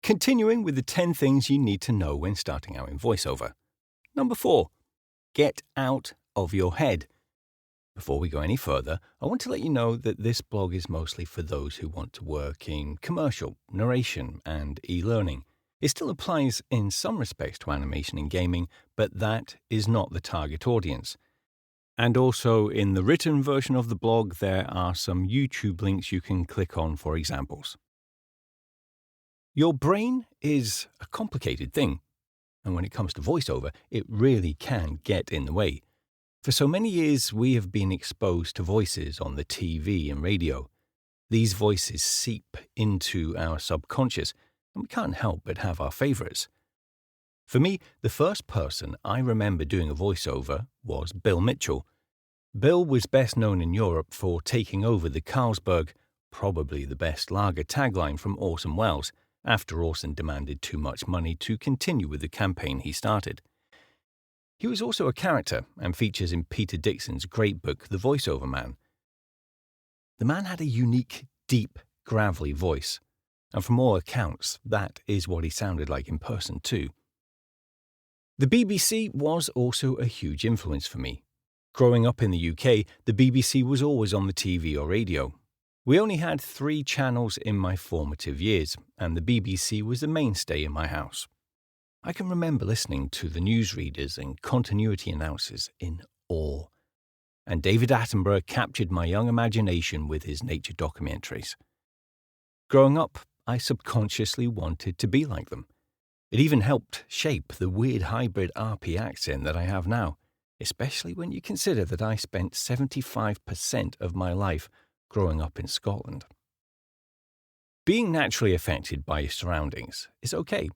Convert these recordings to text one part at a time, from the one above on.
Continuing with the 10 things you need to know when starting out in voiceover. Number 4, get out of your head. Before we go any further, I want to let you know that this blog is mostly for those who want to work in commercial, narration, and e-learning. It still applies in some respects to animation and gaming, but that is not the target audience. And also, in the written version of the blog, there are some YouTube links you can click on for examples. Your brain is a complicated thing, and when it comes to voiceover, it really can get in the way. For so many years, we have been exposed to voices on the TV and radio. These voices seep into our subconscious, and we can't help but have our favorites. For me, the first person I remember doing a voiceover was Bill Mitchell. Bill was best known in Europe for taking over the Carlsberg, probably the best lager tagline from Orson Wells, after Orson demanded too much money to continue with the campaign he started. He was also a character and features in Peter Dickson's great book, The Voiceover Man. The man had a unique, deep, gravelly voice, and from all accounts, that is what he sounded like in person too. The BBC was also a huge influence for me. Growing up in the UK, the BBC was always on the TV or radio. We only had 3 channels in my formative years, and the BBC was the mainstay in my house. I can remember listening to the newsreaders and continuity announcers in awe, and David Attenborough captured my young imagination with his nature documentaries. Growing up, I subconsciously wanted to be like them. It even helped shape the weird hybrid RP accent that I have now, especially when you consider that I spent 75% of my life growing up in Scotland. Being naturally affected by your surroundings is okay.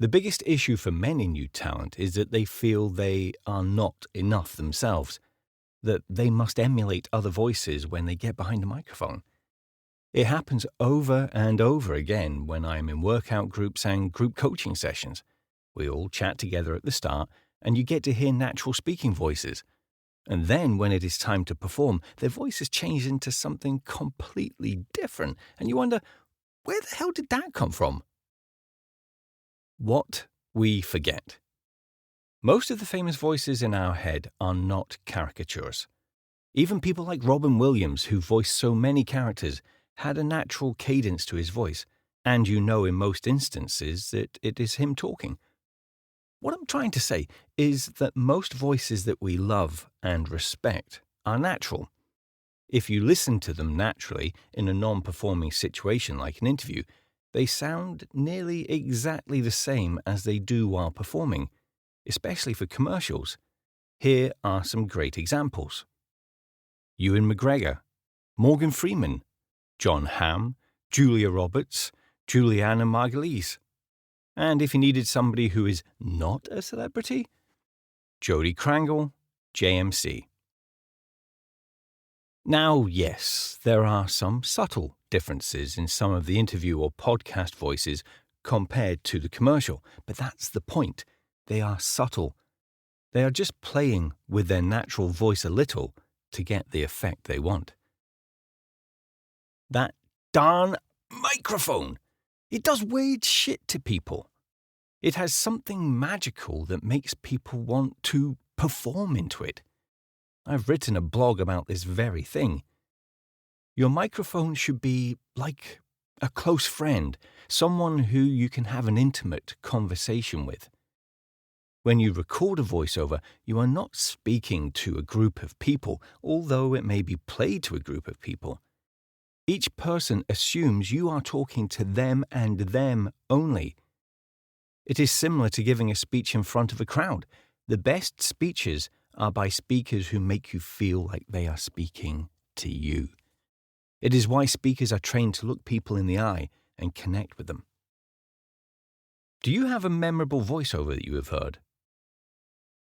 The biggest issue for many new talent is that they feel they are not enough themselves, that they must emulate other voices when they get behind a microphone. It happens over and over again when I am in workout groups and group coaching sessions. We all chat together at the start, and you get to hear natural speaking voices. And then when it is time to perform, their voices change into something completely different, and you wonder, where the hell did that come from? What we forget. Most of the famous voices in our head are not caricatures. Even people like Robin Williams, who voiced so many characters, had a natural cadence to his voice, and you know in most instances that it is him talking. What I'm trying to say is that most voices that we love and respect are natural. If you listen to them naturally in a non-performing situation like an interview, they sound nearly exactly the same as they do while performing, especially for commercials. Here are some great examples. Ewan McGregor, Morgan Freeman, John Hamm, Julia Roberts, Juliana Margulies. And if you needed somebody who is not a celebrity, Jodie Krangle, JMC. Now, yes, there are some subtle differences in some of the interview or podcast voices compared to the commercial, but that's the point. They are subtle. They are just playing with their natural voice a little to get the effect they want. That darn microphone! It does weird shit to people. It has something magical that makes people want to perform into it. I've written a blog about this very thing. Your microphone should be like a close friend, someone who you can have an intimate conversation with. When you record a voiceover, you are not speaking to a group of people, although it may be played to a group of people. Each person assumes you are talking to them and them only. It is similar to giving a speech in front of a crowd. The best speeches are by speakers who make you feel like they are speaking to you. It is why speakers are trained to look people in the eye and connect with them. Do you have a memorable voiceover that you have heard?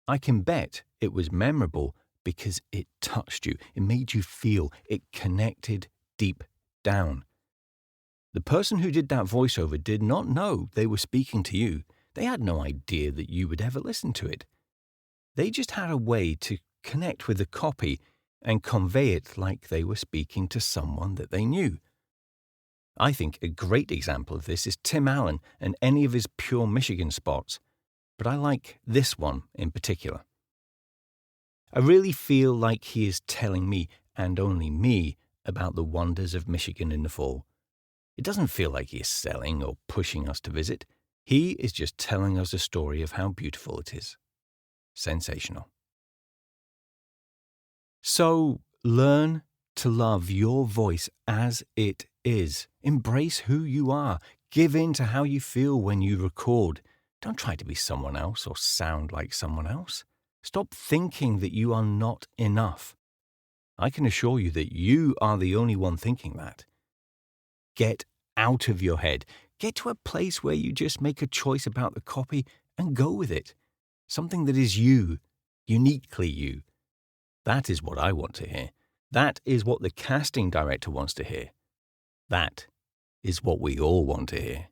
I can bet it was memorable because it touched you. It made you feel. It connected deep down. The person who did that voiceover did not know they were speaking to you. They had no idea that you would ever listen to it. They just had a way to connect with the copy and convey it like they were speaking to someone that they knew. I think a great example of this is Tim Allen and any of his pure Michigan spots, but I like this one in particular. I really feel like he is telling me, and only me, about the wonders of Michigan in the fall. It doesn't feel like he is selling or pushing us to visit. He is just telling us a story of how beautiful it is. Sensational. So, learn to love your voice as it is. Embrace who you are. Give in to how you feel when you record. Don't try to be someone else or sound like someone else. Stop thinking that you are not enough. I can assure you that you are the only one thinking that. Get out of your head. Get to a place where you just make a choice about the copy and go with it. Something that is you, uniquely you. That is what I want to hear. That is what the casting director wants to hear. That is what we all want to hear.